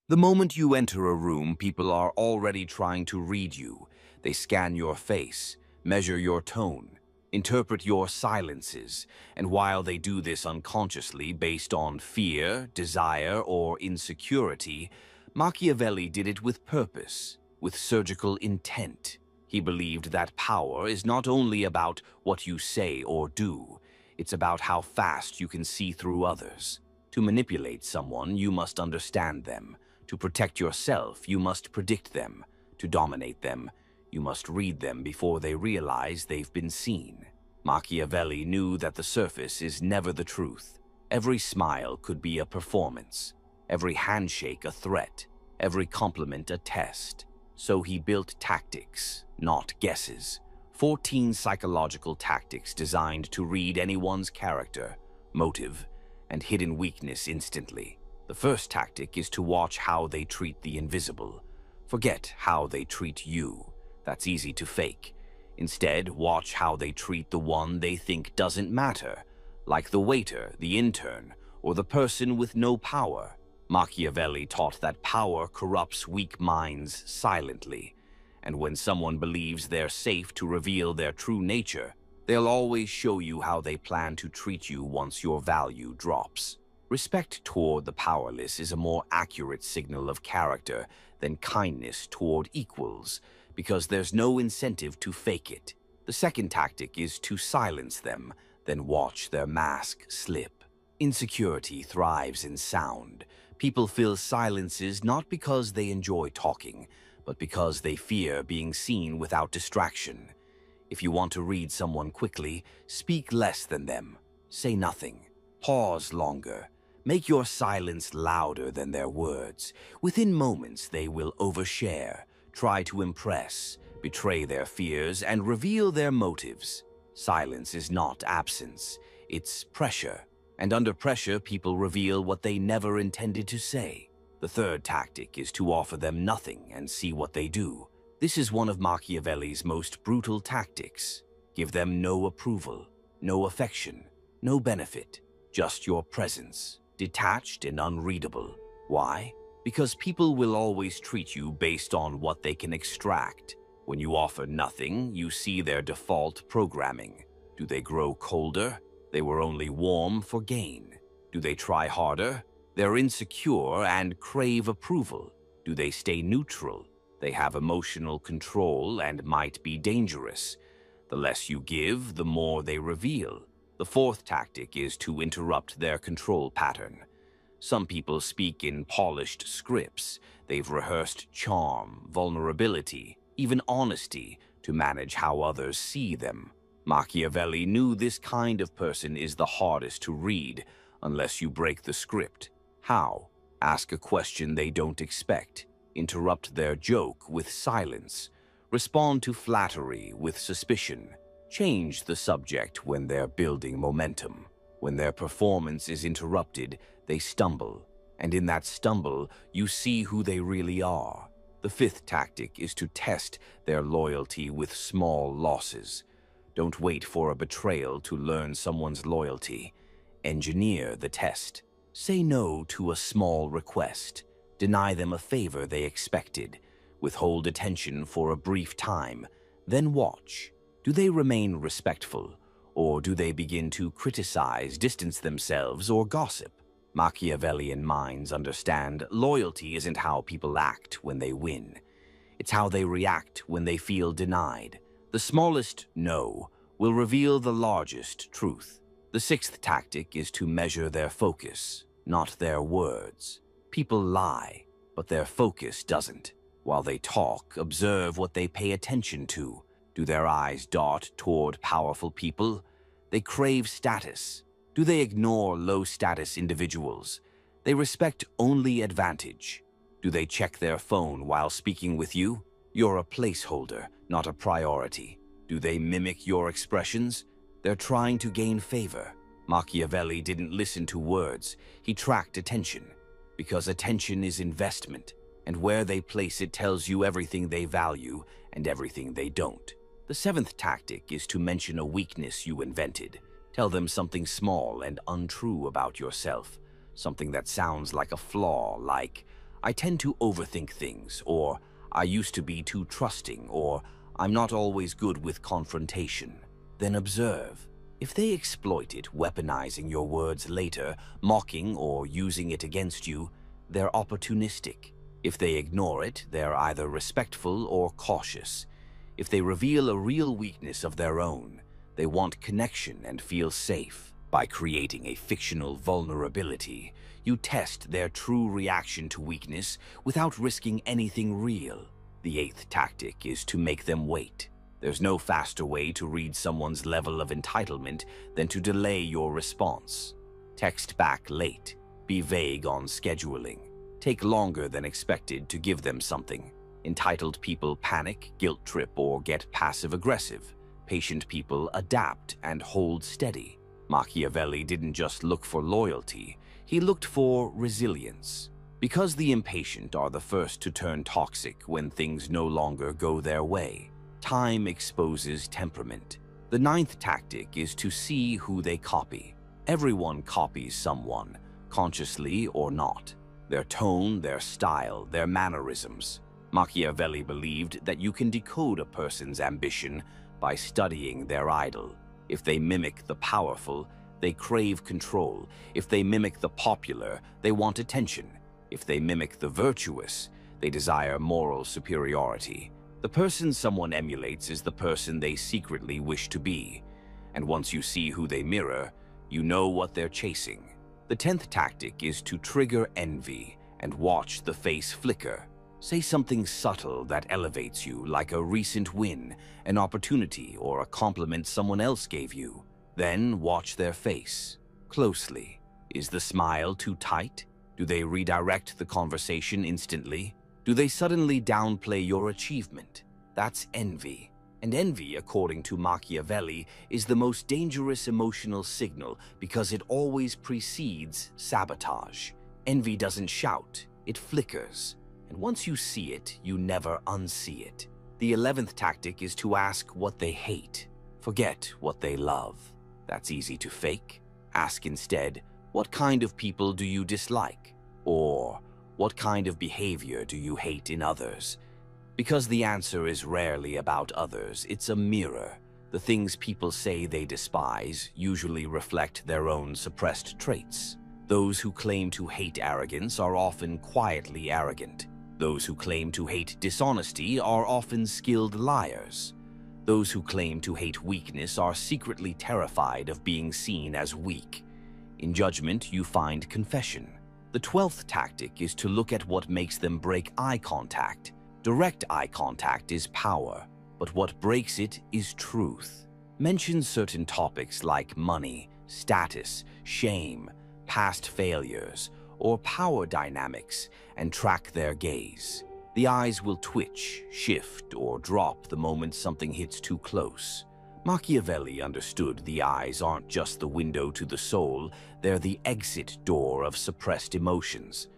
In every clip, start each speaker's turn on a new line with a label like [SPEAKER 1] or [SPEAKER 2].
[SPEAKER 1] The moment you enter a room, people are already trying to read you. They scan your face, measure your tone, interpret your silences, and while they do this unconsciously based on fear, desire, or insecurity, Machiavelli did it with purpose, with surgical intent. He believed that power is not only about what you say or do, it's about how fast you can see through others. To manipulate someone, you must understand them. To protect yourself, you must predict them. To dominate them, you must read them before they realize they've been seen. Machiavelli knew that the surface is never the truth. Every smile could be a performance, every handshake a threat, every compliment a test. So he built tactics, not guesses. 14 psychological tactics designed to read anyone's character, motive, and hidden weakness instantly. The first tactic is to watch how they treat the invisible. Forget how they treat you. That's easy to fake. Instead, watch how they treat the one they think doesn't matter, like the waiter, the intern, or the person with no power. Machiavelli taught that power corrupts weak minds silently, and when someone believes they're safe to reveal their true nature, they'll always show you how they plan to treat you once your value drops. Respect toward the powerless is a more accurate signal of character than kindness toward equals, because there's no incentive to fake it. The second tactic is to silence them, then watch their mask slip. Insecurity thrives in sound. People fill silences not because they enjoy talking, but because they fear being seen without distraction. If you want to read someone quickly, speak less than them. Say nothing. Pause longer. Make your silence louder than their words. Within moments, they will overshare, try to impress, betray their fears, and reveal their motives. Silence is not absence, it's pressure. And under pressure, people reveal what they never intended to say. The third tactic is to offer them nothing and see what they do. This is one of Machiavelli's most brutal tactics. Give them no approval, no affection, no benefit, just your presence, detached and unreadable. Why? Because people will always treat you based on what they can extract. When you offer nothing, you see their default programming. Do they grow colder? They were only warm for gain. Do they try harder? They're insecure and crave approval. Do they stay neutral? They have emotional control and might be dangerous. The less you give, the more they reveal. The fourth tactic is to interrupt their control pattern. Some people speak in polished scripts. They've rehearsed charm, vulnerability, even honesty to manage how others see them. Machiavelli knew this kind of person is the hardest to read unless you break the script. How? Ask a question they don't expect. Interrupt their joke with silence. Respond to flattery with suspicion. Change the subject when they're building momentum. When their performance is interrupted, they stumble. And in that stumble, you see who they really are. The fifth tactic is to test their loyalty with small losses. Don't wait for a betrayal to learn someone's loyalty. Engineer the test. Say no to a small request. Deny them a favor they expected. Withhold attention for a brief time. Then watch. Do they remain respectful? Or do they begin to criticize, distance themselves, or gossip? Machiavellian minds understand loyalty isn't how people act when they win. It's how they react when they feel denied. The smallest no will reveal the largest truth. The sixth tactic is to measure their focus, not their words. People lie, but their focus doesn't. While they talk, observe what they pay attention to. Do their eyes dart toward powerful people? They crave status. Do they ignore low-status individuals? They respect only advantage. Do they check their phone while speaking with you? You're a placeholder, not a priority. Do they mimic your expressions? They're trying to gain favor. Machiavelli didn't listen to words. He tracked attention. Because attention is investment, and where they place it tells you everything they value and everything they don't. The seventh tactic is to mention a weakness you invented. Tell them something small and untrue about yourself. Something that sounds like a flaw, like, I tend to overthink things, or I used to be too trusting, or I'm not always good with confrontation. Then observe. If they exploit it, weaponizing your words later, mocking or using it against you, they're opportunistic. If they ignore it, they're either respectful or cautious. If they reveal a real weakness of their own, they want connection and feel safe. By creating a fictional vulnerability, you test their true reaction to weakness without risking anything real. The eighth tactic is to make them wait. There's no faster way to read someone's level of entitlement than to delay your response. Text back late. Be vague on scheduling. Take longer than expected to give them something. Entitled people panic, guilt trip, or get passive-aggressive. Patient people adapt and hold steady. Machiavelli didn't just look for loyalty, he looked for resilience. Because the impatient are the first to turn toxic when things no longer go their way, time exposes temperament. The ninth tactic is to see who they copy. Everyone copies someone, consciously or not. Their tone, their style, their mannerisms. Machiavelli believed that you can decode a person's ambition by studying their idol. If they mimic the powerful, they crave control. If they mimic the popular, they want attention. If they mimic the virtuous, they desire moral superiority. The person someone emulates is the person they secretly wish to be. And once you see who they mirror, you know what they're chasing. The 10th tactic is to trigger envy and watch the face flicker. Say something subtle that elevates you, like a recent win, an opportunity, or a compliment someone else gave you. Then watch their face closely. Is the smile too tight? Do they redirect the conversation instantly? Do they suddenly downplay your achievement? That's envy. And envy, according to Machiavelli, is the most dangerous emotional signal because it always precedes sabotage. Envy doesn't shout, it flickers. And once you see it, you never unsee it. The 11th tactic is to ask what they hate. Forget what they love. That's easy to fake. Ask instead, what kind of people do you dislike? Or, what kind of behavior do you hate in others? Because the answer is rarely about others, it's a mirror. The things people say they despise usually reflect their own suppressed traits. Those who claim to hate arrogance are often quietly arrogant. Those who claim to hate dishonesty are often skilled liars. Those who claim to hate weakness are secretly terrified of being seen as weak. In judgment, you find confession. The 12th tactic is to look at what makes them break eye contact. Direct eye contact is power, but what breaks it is truth. Mention certain topics like money, status, shame, past failures, or power dynamics and track their gaze. The eyes will twitch, shift, or drop the moment something hits too close. Machiavelli understood the eyes aren't just the window to the soul, they're the exit door of suppressed emotions.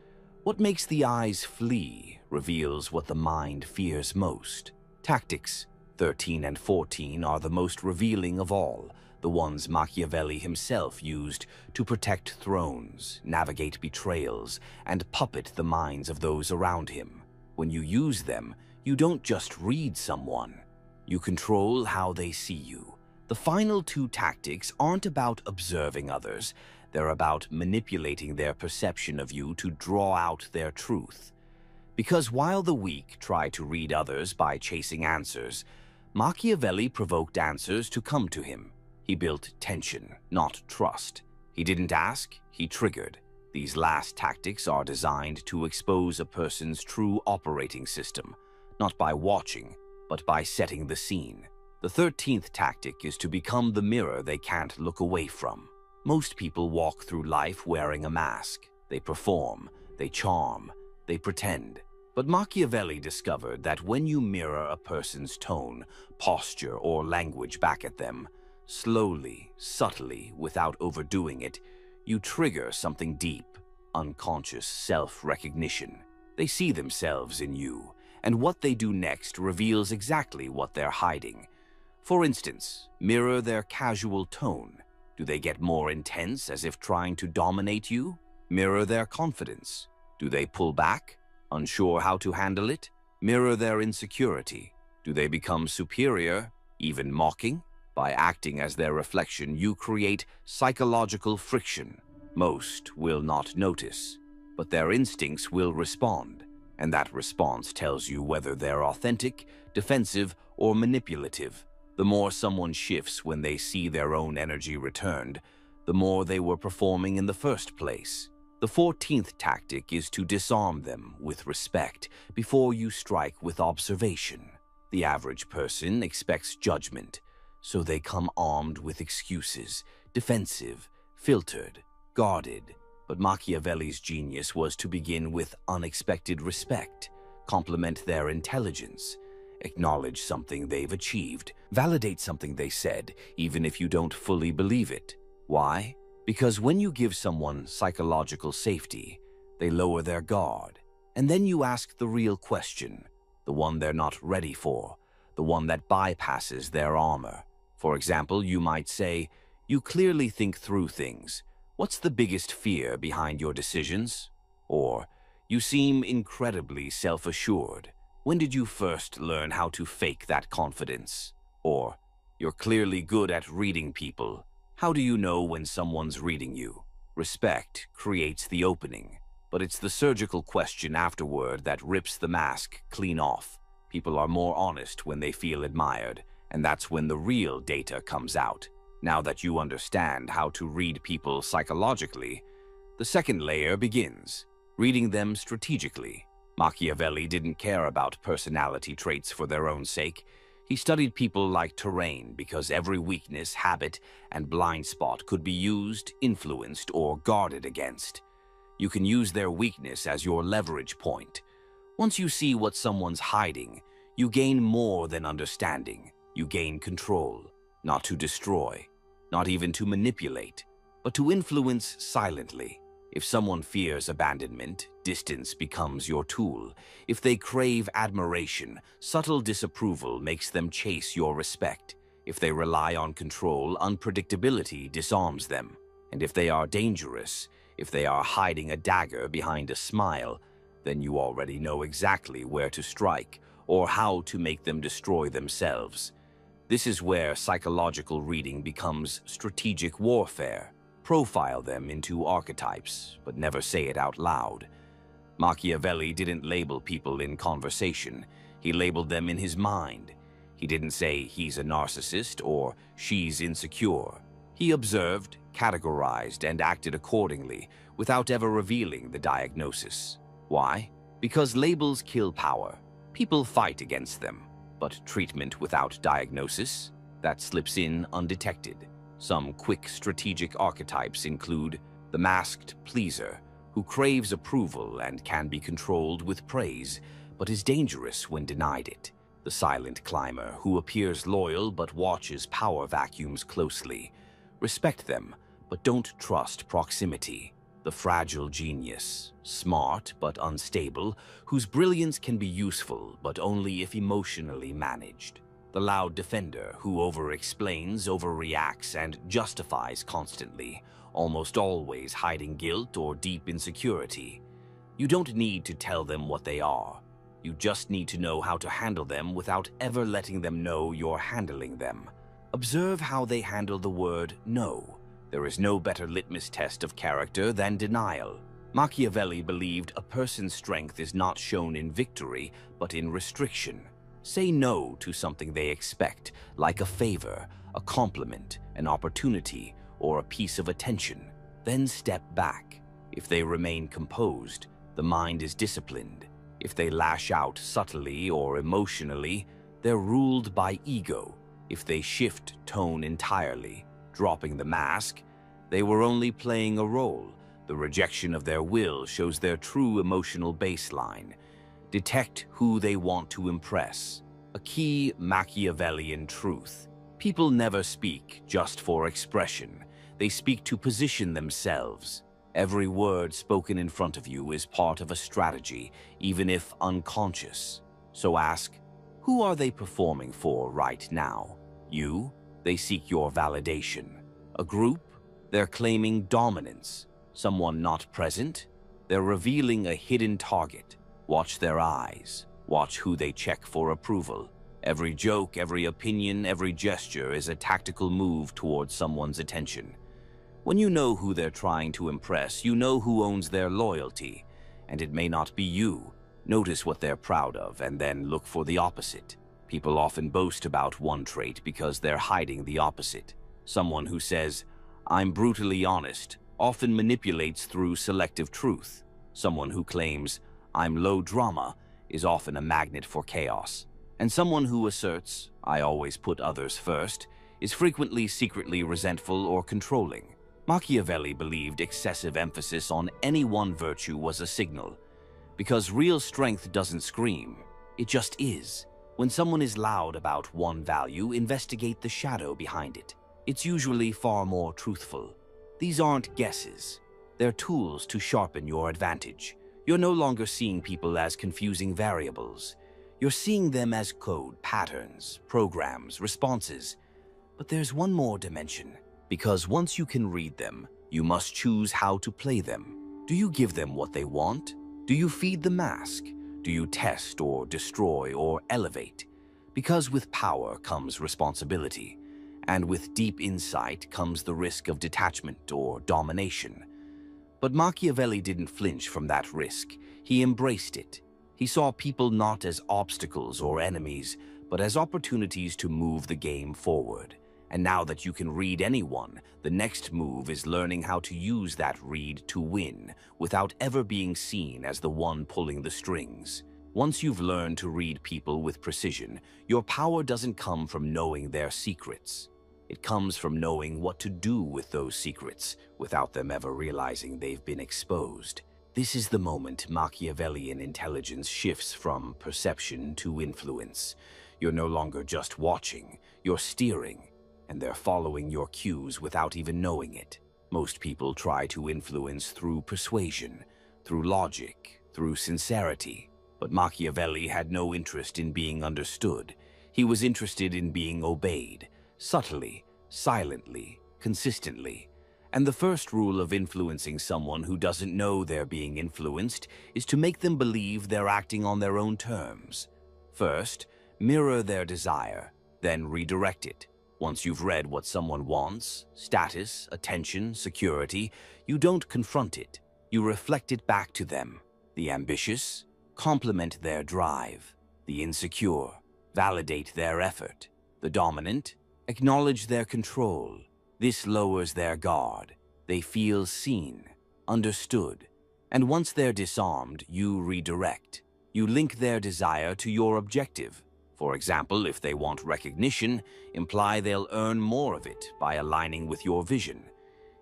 [SPEAKER 1] What makes the eyes flee reveals what the mind fears most. Tactics 13 and 14 are the most revealing of all, the ones Machiavelli himself used to protect thrones, navigate betrayals, and puppet the minds of those around him. When you use them, you don't just read someone. You control how they see you. The final two tactics aren't about observing others. They're about manipulating their perception of you to draw out their truth. Because while the weak try to read others by chasing answers, Machiavelli provoked answers to come to him. He built tension, not trust. He didn't ask, he triggered. These last tactics are designed to expose a person's true operating system, not by watching, but by setting the scene. The 13th tactic is to become the mirror they can't look away from. Most people walk through life wearing a mask. They perform, they charm, they pretend. But Machiavelli discovered that when you mirror a person's tone, posture, or language back at them, slowly, subtly, without overdoing it, you trigger something deep, unconscious self-recognition. They see themselves in you, and what they do next reveals exactly what they're hiding. For instance, mirror their casual tone. Do they get more intense as if trying to dominate you? Mirror their confidence. Do they pull back? Unsure how to handle it? Mirror their insecurity. Do they become superior, even mocking? By acting as their reflection, you create psychological friction. Most will not notice, but their instincts will respond, and that response tells you whether they're authentic, defensive, or manipulative. The more someone shifts when they see their own energy returned, the more they were performing in the first place. The 14th tactic is to disarm them with respect before you strike with observation. The average person expects judgment, so they come armed with excuses, defensive, filtered, guarded. But Machiavelli's genius was to begin with unexpected respect, compliment their intelligence, acknowledge something they've achieved, validate something they said, even if you don't fully believe it. Why? Because when you give someone psychological safety, they lower their guard. And then you ask the real question, the one they're not ready for, the one that bypasses their armor. For example, you might say, "You clearly think through things. What's the biggest fear behind your decisions?" Or, "You seem incredibly self-assured. When did you first learn how to fake that confidence?" Or, "You're clearly good at reading people. How do you know when someone's reading you?" Respect creates the opening, but it's the surgical question afterward that rips the mask clean off. People are more honest when they feel admired, and that's when the real data comes out. Now that you understand how to read people psychologically, the second layer begins, reading them strategically. Machiavelli didn't care about personality traits for their own sake. He studied people like terrain because every weakness, habit, and blind spot could be used, influenced, or guarded against. You can use their weakness as your leverage point. Once you see what someone's hiding, you gain more than understanding. You gain control, not to destroy, not even to manipulate, but to influence silently. If someone fears abandonment, distance becomes your tool. If they crave admiration, subtle disapproval makes them chase your respect. If they rely on control, unpredictability disarms them. And if they are dangerous, if they are hiding a dagger behind a smile, then you already know exactly where to strike or how to make them destroy themselves. This is where psychological reading becomes strategic warfare. Profile them into archetypes, but never say it out loud. Machiavelli didn't label people in conversation. He labeled them in his mind. He didn't say he's a narcissist or she's insecure. He observed, categorized, and acted accordingly without ever revealing the diagnosis. Why? Because labels kill power. People fight against them. But treatment without diagnosis, that slips in undetected. Some quick strategic archetypes include the masked pleaser, who craves approval and can be controlled with praise, but is dangerous when denied it. The silent climber, who appears loyal but watches power vacuums closely. Respect them, but don't trust proximity. The fragile genius, smart but unstable, whose brilliance can be useful but only if emotionally managed. The loud defender, who over-explains, overreacts, and justifies constantly, almost always hiding guilt or deep insecurity. You don't need to tell them what they are. You just need to know how to handle them without ever letting them know you're handling them. Observe how they handle the word no. There is no better litmus test of character than denial. Machiavelli believed a person's strength is not shown in victory, but in restriction. Say no to something they expect, like a favor, a compliment, an opportunity, or a piece of attention. Then step back. If they remain composed, the mind is disciplined. If they lash out subtly or emotionally, they're ruled by ego. If they shift tone entirely, dropping the mask, they were only playing a role. The rejection of their will shows their true emotional baseline. Detect who they want to impress. A key Machiavellian truth. People never speak just for expression. They speak to position themselves. Every word spoken in front of you is part of a strategy, even if unconscious. So ask, who are they performing for right now? You? They seek your validation. A group? They're claiming dominance. Someone not present? They're revealing a hidden target. Watch their eyes. Watch who they check for approval. Every joke, every opinion, every gesture is a tactical move towards someone's attention. When you know who they're trying to impress, you know who owns their loyalty, and it may not be you. Notice what they're proud of, and then look for the opposite. People often boast about one trait because they're hiding the opposite. Someone who says, "I'm brutally honest," often manipulates through selective truth. Someone who claims, "I'm low drama," is often a magnet for chaos. And someone who asserts, "I always put others first," is frequently secretly resentful or controlling. Machiavelli believed excessive emphasis on any one virtue was a signal, because real strength doesn't scream, it just is. When someone is loud about one value, investigate the shadow behind it. It's usually far more truthful. These aren't guesses. They're tools to sharpen your advantage. You're no longer seeing people as confusing variables. You're seeing them as code, patterns, programs, responses. But there's one more dimension, because once you can read them, you must choose how to play them. Do you give them what they want? Do you feed the mask? Do you test or destroy or elevate? Because with power comes responsibility, and with deep insight comes the risk of detachment or domination. But Machiavelli didn't flinch from that risk. He embraced it. He saw people not as obstacles or enemies, but as opportunities to move the game forward. And now that you can read anyone, the next move is learning how to use that read to win, without ever being seen as the one pulling the strings. Once you've learned to read people with precision, your power doesn't come from knowing their secrets. It comes from knowing what to do with those secrets, without them ever realizing they've been exposed. This is the moment Machiavellian intelligence shifts from perception to influence. You're no longer just watching, you're steering, and they're following your cues without even knowing it. Most people try to influence through persuasion, through logic, through sincerity. But Machiavelli had no interest in being understood. He was interested in being obeyed, subtly, silently, consistently. And the first rule of influencing someone who doesn't know they're being influenced is to make them believe they're acting on their own terms. First, mirror their desire, then redirect it. Once you've read what someone wants, status, attention, security, you don't confront it. You reflect it back to them. The ambitious, compliment their drive. The insecure, validate their effort. The dominant, acknowledge their control. This lowers their guard. They feel seen, understood. And once they're disarmed, you redirect. You link their desire to your objective. For example, if they want recognition, imply they'll earn more of it by aligning with your vision.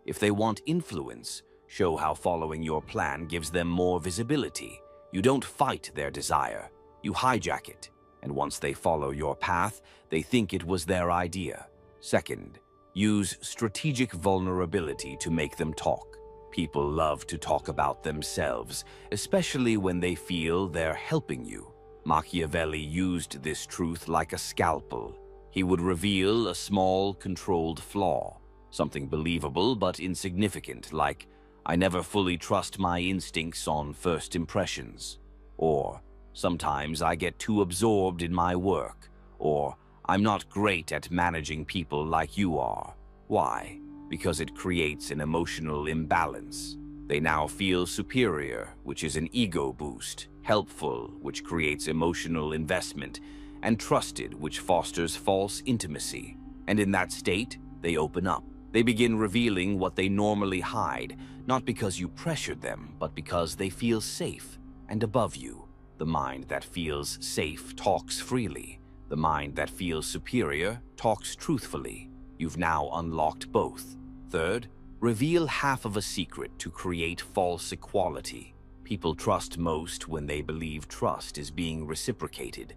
[SPEAKER 1] If they want influence, show how following your plan gives them more visibility. You don't fight their desire, you hijack it. And once they follow your path, they think it was their idea. Second, use strategic vulnerability to make them talk. People love to talk about themselves, especially when they feel they're helping you. Machiavelli used this truth like a scalpel. He would reveal a small, controlled flaw, something believable but insignificant, like, "I never fully trust my instincts on first impressions," or "Sometimes I get too absorbed in my work," or "I'm not great at managing people like you are." Why? Because it creates an emotional imbalance. They now feel superior, which is an ego boost, helpful, which creates emotional investment, and trusted, which fosters false intimacy. And in that state, they open up. They begin revealing what they normally hide, not because you pressured them, but because they feel safe and above you. The mind that feels safe talks freely. The mind that feels superior talks truthfully. You've now unlocked both. Third, reveal half of a secret to create false equality. People trust most when they believe trust is being reciprocated.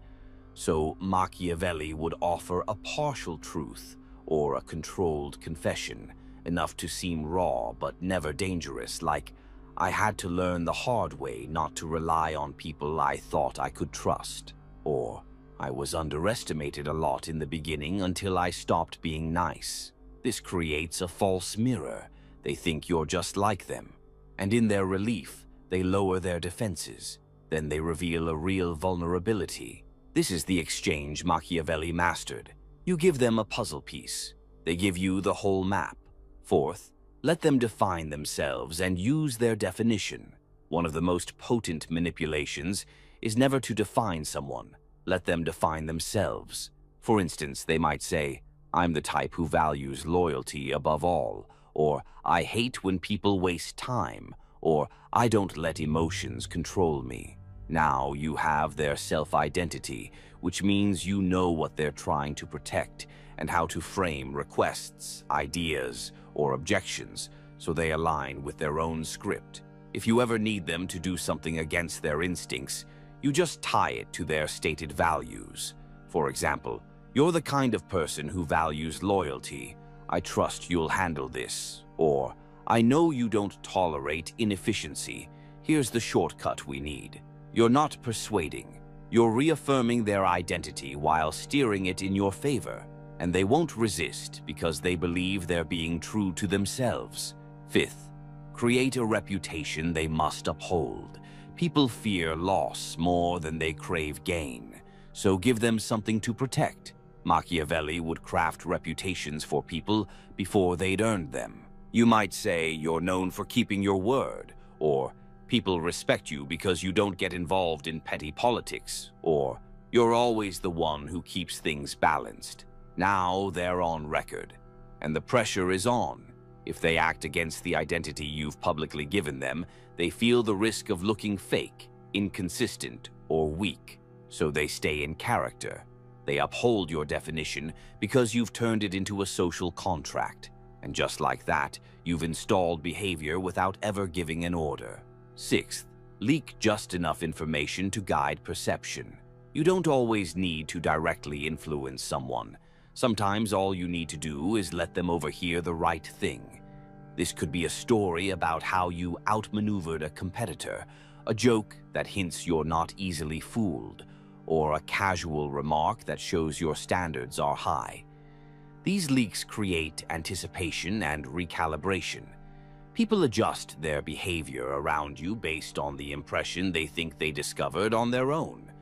[SPEAKER 1] So Machiavelli would offer a partial truth or a controlled confession, enough to seem raw but never dangerous, like, "I had to learn the hard way not to rely on people I thought I could trust," or "I was underestimated a lot in the beginning until I stopped being nice." This creates a false mirror. They think you're just like them, and in their relief, they lower their defenses. Then they reveal a real vulnerability. This is the exchange Machiavelli mastered. You give them a puzzle piece. They give you the whole map. Fourth, let them define themselves and use their definition. One of the most potent manipulations is never to define someone. Let them define themselves. For instance, they might say, "I'm the type who values loyalty above all," or "I hate when people waste time," or "I don't let emotions control me." Now you have their self-identity, which means you know what they're trying to protect and how to frame requests, ideas, or objections so they align with their own script. If you ever need them to do something against their instincts, you just tie it to their stated values. For example, "You're the kind of person who values loyalty. I trust you'll handle this." Or, "I know you don't tolerate inefficiency. Here's the shortcut we need." You're not persuading. You're reaffirming their identity while steering it in your favor. And they won't resist because they believe they're being true to themselves. Fifth, create a reputation they must uphold. People fear loss more than they crave gain, so give them something to protect. Machiavelli would craft reputations for people before they'd earned them. You might say you're known for keeping your word, or "People respect you because you don't get involved in petty politics," or "You're always the one who keeps things balanced." Now they're on record, and the pressure is on. If they act against the identity you've publicly given them, they feel the risk of looking fake, inconsistent, or weak, so they stay in character. They uphold your definition because you've turned it into a social contract, and just like that, you've installed behavior without ever giving an order. Sixth, leak just enough information to guide perception. You don't always need to directly influence someone. Sometimes all you need to do is let them overhear the right thing. This could be a story about how you outmaneuvered a competitor, a joke that hints you're not easily fooled, or a casual remark that shows your standards are high. These leaks create anticipation and recalibration. People adjust their behavior around you based on the impression they think they discovered on their own,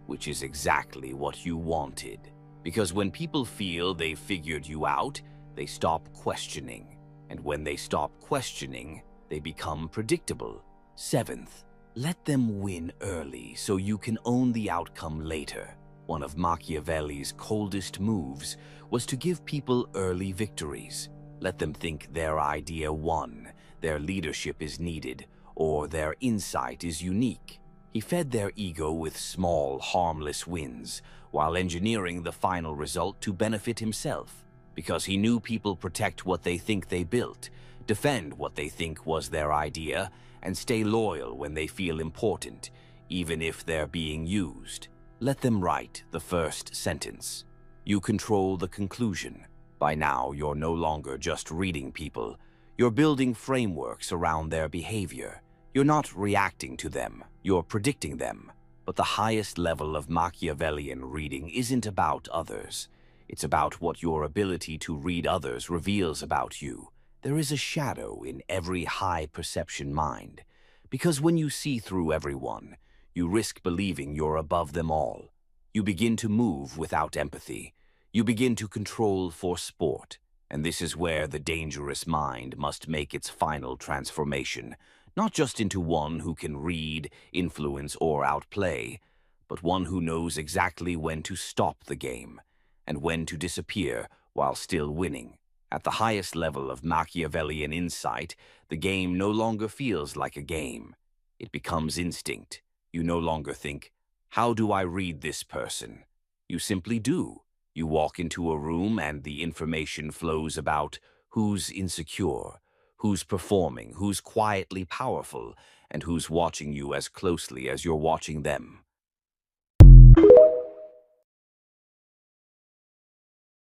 [SPEAKER 1] which is exactly what you wanted. Because when people feel they've figured you out, they stop questioning. And when they stop questioning, they become predictable. Seventh, let them win early so you can own the outcome later. One of Machiavelli's coldest moves was to give people early victories. Let them think their idea won, their leadership is needed, or their insight is unique. He fed their ego with small, harmless wins, while engineering the final result to benefit himself. Because he knew people protect what they think they built, defend what they think was their idea, and stay loyal when they feel important, even if they're being used. Let them write the first sentence. You control the conclusion. By now, you're no longer just reading people. You're building frameworks around their behavior. You're not reacting to them, you're predicting them. But the highest level of Machiavellian reading isn't about others. It's about what your ability to read others reveals about you. There is a shadow in every high-perception mind. Because when you see through everyone, you risk believing you're above them all. You begin to move without empathy. You begin to control for sport. And this is where the dangerous mind must make its final transformation, not just into one who can read, influence, or outplay, but one who knows exactly when to stop the game and when to disappear while still winning. At the highest level of Machiavellian insight, the game no longer feels like a game. It becomes instinct. You no longer think, "How do I read this person?" You simply do. You walk into a room and the information flows about who's insecure, who's performing, who's quietly powerful, and who's watching you as closely as you're watching them.